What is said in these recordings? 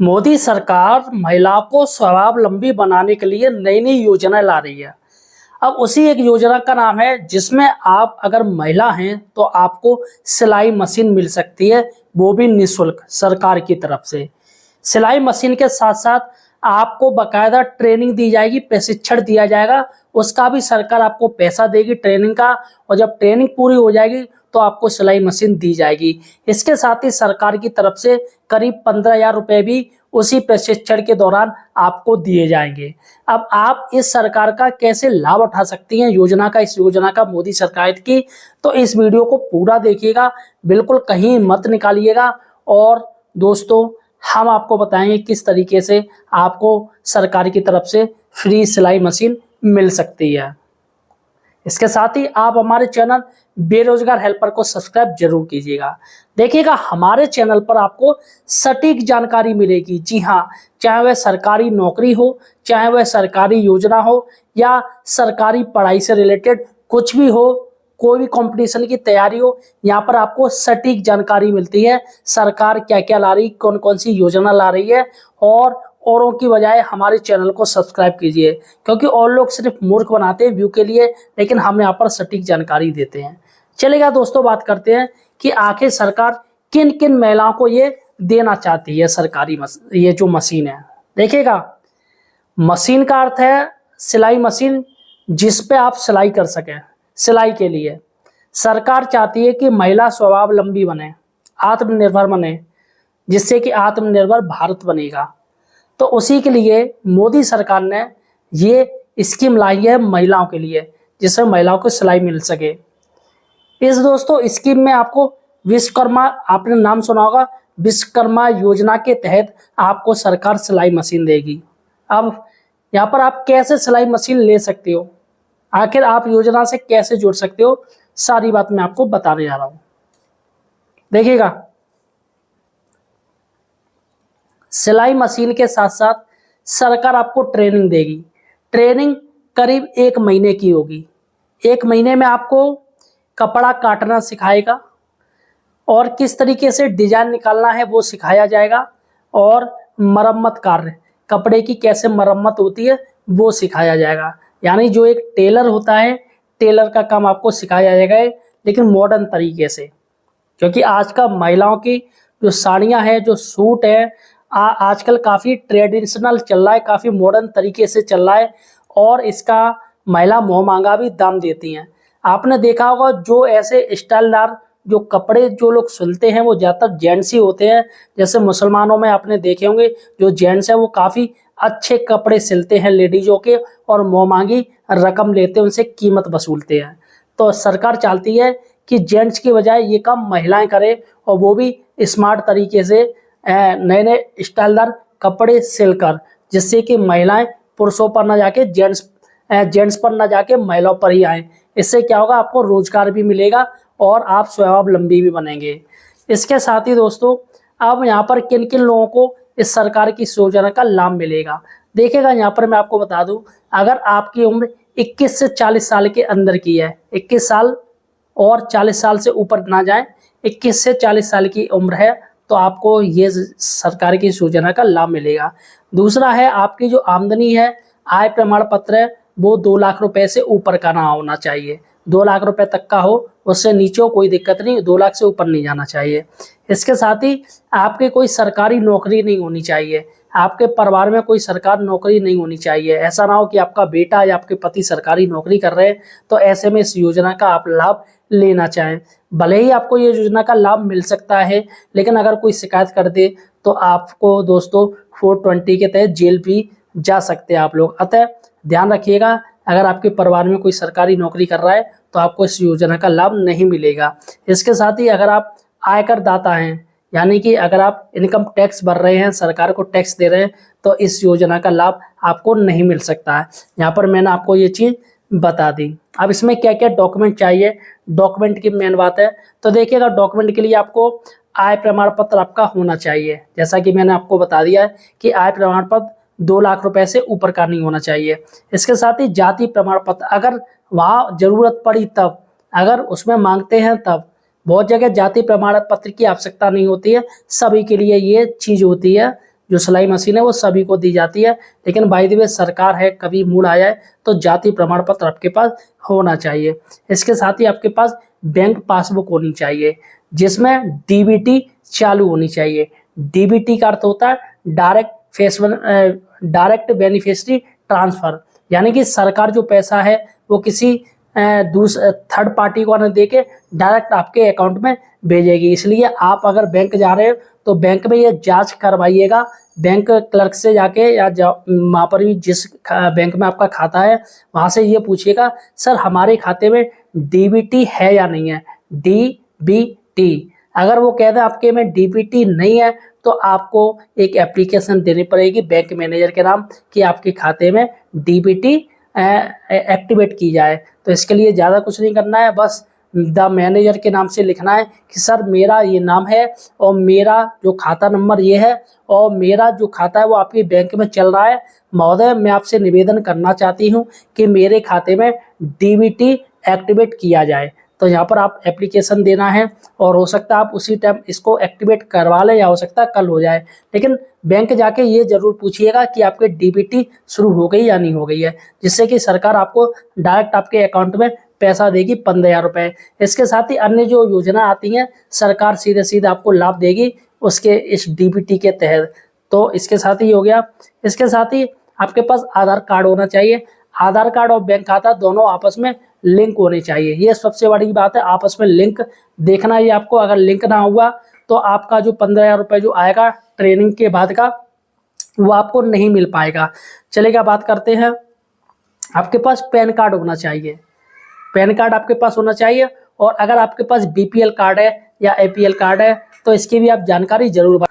मोदी सरकार महिलाओं को स्वावलंबी बनाने के लिए नई नई योजना ला रही है। अब उसी एक योजना का नाम है जिसमें आप अगर महिला हैं तो आपको सिलाई मशीन मिल सकती है, वो भी निःशुल्क सरकार की तरफ से। सिलाई मशीन के साथ साथ आपको बकायदा ट्रेनिंग दी जाएगी, प्रशिक्षण दिया जाएगा, उसका भी सरकार आपको पैसा देगी ट्रेनिंग का, और जब ट्रेनिंग पूरी हो जाएगी तो आपको सिलाई मशीन दी जाएगी। इसके साथ ही सरकार की तरफ से करीब 15,000 रुपये भी उसी प्रशिक्षण के दौरान आपको दिए जाएंगे। अब आप इस सरकार का कैसे लाभ उठा सकती हैं योजना का, इस योजना का मोदी सरकार की, तो इस वीडियो को पूरा देखिएगा, बिल्कुल कहीं मत निकालिएगा। और दोस्तों, हम आपको बताएंगे किस तरीके से आपको सरकार की तरफ से फ्री सिलाई मशीन मिल सकती है। इसके साथ ही आप हमारे चैनल बेरोजगार हेल्पर को सब्सक्राइब जरूर कीजिएगा। देखिएगा, हमारे चैनल पर आपको सटीक जानकारी मिलेगी। जी हाँ, चाहे वह सरकारी नौकरी हो, चाहे वह सरकारी योजना हो, या सरकारी पढ़ाई से रिलेटेड कुछ भी हो, कोई भी कंपटीशन की तैयारी हो, यहाँ पर आपको सटीक जानकारी मिलती है। सरकार क्या क्या ला रही, कौन कौन सी योजना ला रही है। और औरों की बजाय हमारे चैनल को सब्सक्राइब कीजिए, क्योंकि और लोग सिर्फ मूर्ख बनाते हैं व्यू के लिए, लेकिन हम यहाँ पर सटीक जानकारी देते हैं। चलेगा दोस्तों, बात करते हैं कि आखिर सरकार किन किन महिलाओं को ये देना चाहती है सरकारी ये जो मशीन है। देखिएगा, मशीन का अर्थ है सिलाई मशीन, जिस पे आप सिलाई कर सकें। सिलाई के लिए सरकार चाहती है कि महिला स्वावलंबी बने, आत्मनिर्भर बने, जिससे कि आत्मनिर्भर भारत बनेगा। तो उसी के लिए मोदी सरकार ने ये स्कीम लाई है महिलाओं के लिए, जिससे महिलाओं को सिलाई मिल सके। इस दोस्तों स्कीम में आपको विश्वकर्मा, आपने नाम सुना होगा, विश्वकर्मा योजना के तहत आपको सरकार सिलाई मशीन देगी। अब यहाँ पर आप कैसे सिलाई मशीन ले सकते हो, आखिर आप योजना से कैसे जुड़ सकते हो, सारी बात मैं आपको बताने जा रहा हूँ। देखिएगा, सिलाई मशीन के साथ साथ सरकार आपको ट्रेनिंग देगी। ट्रेनिंग करीब 1 महीने की होगी। 1 महीने में आपको कपड़ा काटना सिखाएगा, और किस तरीके से डिजाइन निकालना है वो सिखाया जाएगा, और मरम्मत कार्य, कपड़े की कैसे मरम्मत होती है वो सिखाया जाएगा। यानी जो एक टेलर होता है, टेलर का काम आपको सिखाया जाएगा, लेकिन मॉडर्न तरीके से। क्योंकि आज का महिलाओं की जो साड़ियाँ हैं, जो सूट है, आजकल काफ़ी ट्रेडिशनल चल रहा है, काफ़ी मॉडर्न तरीके से चल रहा है, और इसका महिला मोह मांगा भी दाम देती हैं। आपने देखा होगा, जो ऐसे स्टाइलदार जो कपड़े जो लोग सिलते हैं वो ज़्यादातर जेंट्स ही होते हैं। जैसे मुसलमानों में आपने देखे होंगे, जो जेंट्स हैं वो काफ़ी अच्छे कपड़े सिलते हैं लेडीज़ों के, और मोह मांगी रकम लेते हैं, उनसे कीमत वसूलते हैं। तो सरकार चाहती है कि जेंट्स की बजाय ये काम महिलाएं करें, और वो भी स्मार्ट तरीके से नए नए स्टाइलदार कपड़े सिलकर, जिससे कि महिलाएं पुरुषों पर न जाके जेंट्स पर न जाके महिलाओं पर ही आए। इससे क्या होगा, आपको रोजगार भी मिलेगा और आप स्वावलंबी भी बनेंगे। इसके साथ ही दोस्तों, अब यहाँ पर किन किन लोगों को इस सरकार की योजना का लाभ मिलेगा। देखिएगा, यहाँ पर मैं आपको बता दूं, अगर आपकी उम्र 21 से 40 साल के अंदर की है, 21 साल और 40 साल से ऊपर ना जाए, 21 से 40 साल की उम्र है, तो आपको ये सरकार की योजना का लाभ मिलेगा। दूसरा है, आपकी जो आमदनी है, आय प्रमाण पत्र है, वो 2 लाख रुपए से ऊपर का ना होना चाहिए। 2 लाख रुपए तक का हो, उससे नीचे हो कोई दिक्कत नहीं, 2 लाख से ऊपर नहीं जाना चाहिए। इसके साथ ही आपके कोई सरकारी नौकरी नहीं होनी चाहिए, आपके परिवार में कोई सरकारी नौकरी नहीं होनी चाहिए। ऐसा ना हो कि आपका बेटा या आपके पति सरकारी नौकरी कर रहे हैं, तो ऐसे में इस योजना का आप लाभ लेना चाहें। भले ही आपको ये योजना का लाभ मिल सकता है, लेकिन अगर कोई शिकायत कर दे तो आपको दोस्तों 420 के तहत जेल भी जा सकते हैं आप लोग। अतः ध्यान रखिएगा, अगर आपके परिवार में कोई सरकारी नौकरी कर रहा है तो आपको इस योजना का लाभ नहीं मिलेगा। इसके साथ ही अगर आप आयकर दाता हैं, यानी कि अगर आप इनकम टैक्स भर रहे हैं, सरकार को टैक्स दे रहे हैं, तो इस योजना का लाभ आपको नहीं मिल सकता है। यहाँ पर मैंने आपको ये चीज़ बता दी। अब इसमें क्या क्या डॉक्यूमेंट चाहिए, डॉक्यूमेंट की मेन बात है। तो देखिएगा, डॉक्यूमेंट के लिए आपको आय प्रमाण पत्र आपका होना चाहिए। जैसा कि मैंने आपको बता दिया है कि आय प्रमाण पत्र 2 लाख रुपए से ऊपर का नहीं होना चाहिए। इसके साथ ही जाति प्रमाण पत्र, अगर वहाँ जरूरत पड़ी तब, अगर उसमें मांगते हैं तब। बहुत जगह जाति प्रमाण पत्र की आवश्यकता नहीं होती है, सभी के लिए ये चीज़ होती है जो सिलाई मशीन है वो सभी को दी जाती है, लेकिन बाय द वे सरकार है, कभी मूड आ जाए तो जाति प्रमाण पत्र आपके पास होना चाहिए। इसके साथ ही आपके पास बैंक पासबुक होनी चाहिए जिसमें डीबीटी चालू होनी चाहिए। डीबीटी का अर्थ होता है डायरेक्ट बेनिफिशियरी ट्रांसफर, यानी कि सरकार जो पैसा है वो किसी थर्ड पार्टी को न दे के डायरेक्ट आपके अकाउंट में भेजेगी। इसलिए आप अगर बैंक जा रहे हो तो बैंक में ये जांच करवाइएगा, बैंक क्लर्क से जाके या वहाँ पर भी जिस बैंक में आपका खाता है वहाँ से ये पूछिएगा सर हमारे खाते में डीबीटी है या नहीं है, डीबीटी। अगर वो कह दें आपके में डीबीटी नहीं है तो आपको एक एप्लीकेशन देनी पड़ेगी बैंक मैनेजर के नाम कि आपके खाते में डीबीटी एक्टिवेट की जाए। तो इसके लिए ज़्यादा कुछ नहीं करना है, बस द मैनेजर के नाम से लिखना है कि सर मेरा ये नाम है और मेरा जो खाता नंबर ये है और मेरा जो खाता है वो आपके बैंक में चल रहा है। महोदय मैं आपसे निवेदन करना चाहती हूँ कि मेरे खाते में डीबीटी एक्टिवेट किया जाए। तो यहाँ पर आप एप्लीकेशन देना है और हो सकता है आप उसी टाइम इसको एक्टिवेट करवा लें या हो सकता है कल हो जाए, लेकिन बैंक जाके ये जरूर पूछिएगा कि आपके डीबीटी शुरू हो गई या नहीं हो गई है, जिससे कि सरकार आपको डायरेक्ट आपके अकाउंट में पैसा देगी 15,000 रुपये। इसके साथ ही अन्य जो योजना आती हैं सरकार सीधे सीधे आपको लाभ देगी उसके इस डीबीटी के तहत। तो इसके साथ ही हो गया। इसके साथ ही आपके पास आधार कार्ड होना चाहिए। आधार कार्ड और बैंक खाता दोनों आपस में लिंक होने चाहिए, ये सबसे बड़ी बात है। आपस में लिंक देखना है आपको, अगर लिंक ना हुआ तो आपका जो 15,000 रुपये जो आएगा ट्रेनिंग के बाद का वो आपको नहीं मिल पाएगा। चलेगा, बात करते हैं। आपके पास पैन कार्ड होना चाहिए, पैन कार्ड आपके पास होना चाहिए। और अगर आपके पास बीपीएल कार्ड है या एपीएल कार्ड है तो इसकी भी आप जानकारी जरूर।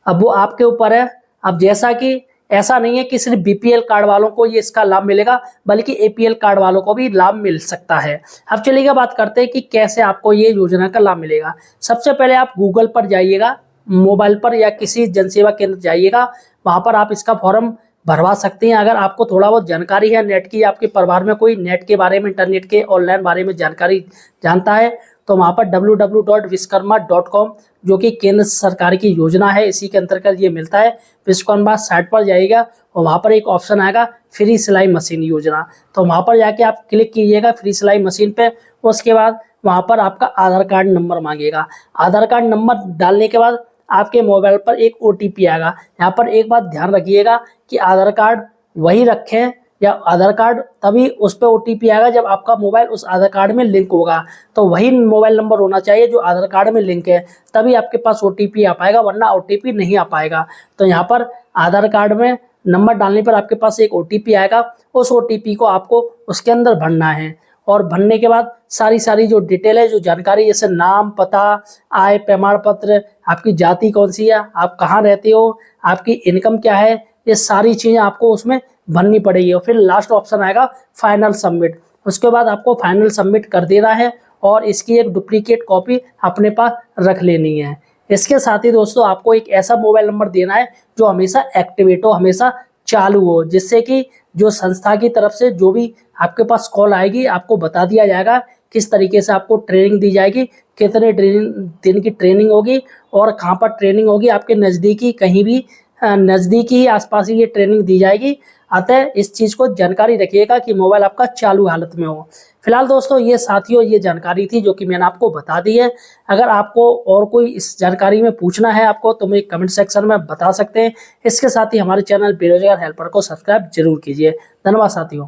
अब वो आपके ऊपर है। अब जैसा कि ऐसा नहीं है कि सिर्फ बीपीएल कार्ड वालों को ये इसका लाभ मिलेगा, बल्कि एपीएल कार्ड वालों को भी लाभ मिल सकता है। अब चलिएगा बात करते हैं कि कैसे आपको ये योजना का लाभ मिलेगा। सबसे पहले आप गूगल पर जाइएगा, मोबाइल पर या किसी जनसेवा केंद्र जाइएगा, वहाँ पर आप इसका फॉर्म भरवा सकते हैं। अगर आपको थोड़ा बहुत जानकारी है नेट की, आपके परिवार में कोई नेट के बारे में, इंटरनेट के ऑनलाइन बारे में जानकारी जानता है, तो वहाँ पर www.vishkarma.com जो कि केंद्र सरकार की योजना है, इसी के अंतर्गत ये मिलता है। विश्वकर्मा साइट पर जाइएगा और वहाँ पर एक ऑप्शन आएगा फ्री सिलाई मशीन योजना, तो वहाँ पर जाके आप क्लिक कीजिएगा फ्री सिलाई मशीन पे। उसके बाद वहाँ पर आपका आधार कार्ड नंबर मांगेगा। आधार कार्ड नंबर डालने के बाद आपके मोबाइल पर एक ओटीपी आएगा। यहाँ पर एक बात ध्यान रखिएगा कि आधार कार्ड वही रखें या आधार कार्ड तभी उस पर ओटीपी आएगा जब आपका मोबाइल उस आधार कार्ड में लिंक होगा। तो वही मोबाइल नंबर होना चाहिए जो आधार कार्ड में लिंक है, तभी आपके पास ओटीपी आ पाएगा, वरना ओटीपी नहीं आ पाएगा। तो यहाँ पर आधार कार्ड में नंबर डालने पर आपके पास एक ओटीपी आएगा, उस ओटीपी को आपको उसके अंदर भरना है। और भरने के बाद सारी जो डिटेल है, जो जानकारी, जैसे नाम, पता, आय प्रमाण पत्र, आपकी जाति कौन सी है, आप कहाँ रहते हो, आपकी इनकम क्या है, ये सारी चीज़ें आपको उसमें भरनी पड़ेगी। और फिर लास्ट ऑप्शन आएगा फाइनल सबमिट। उसके बाद आपको फाइनल सबमिट कर देना है और इसकी एक डुप्लीकेट कॉपी अपने पास रख लेनी है। इसके साथ ही दोस्तों आपको एक ऐसा मोबाइल नंबर देना है जो हमेशा एक्टिवेट हो, हमेशा चालू हो, जिससे कि जो संस्था की तरफ से जो भी आपके पास कॉल आएगी आपको बता दिया जाएगा किस तरीके से आपको ट्रेनिंग दी जाएगी, कितने दिन की ट्रेनिंग होगी और कहाँ पर ट्रेनिंग होगी। आपके नज़दीकी कहीं भी नज़दीकी ही आसपास ही ये ट्रेनिंग दी जाएगी। अतः इस चीज़ को जानकारी रखिएगा कि मोबाइल आपका चालू हालत में हो। फिलहाल दोस्तों ये साथियों ये जानकारी थी जो कि मैंने आपको बता दी है। अगर आपको और कोई इस जानकारी में पूछना है आपको तो मुझे कमेंट सेक्शन में बता सकते हैं। इसके साथ ही हमारे चैनल बेरोजगार हेल्पर को सब्सक्राइब जरूर कीजिए। धन्यवाद साथियों।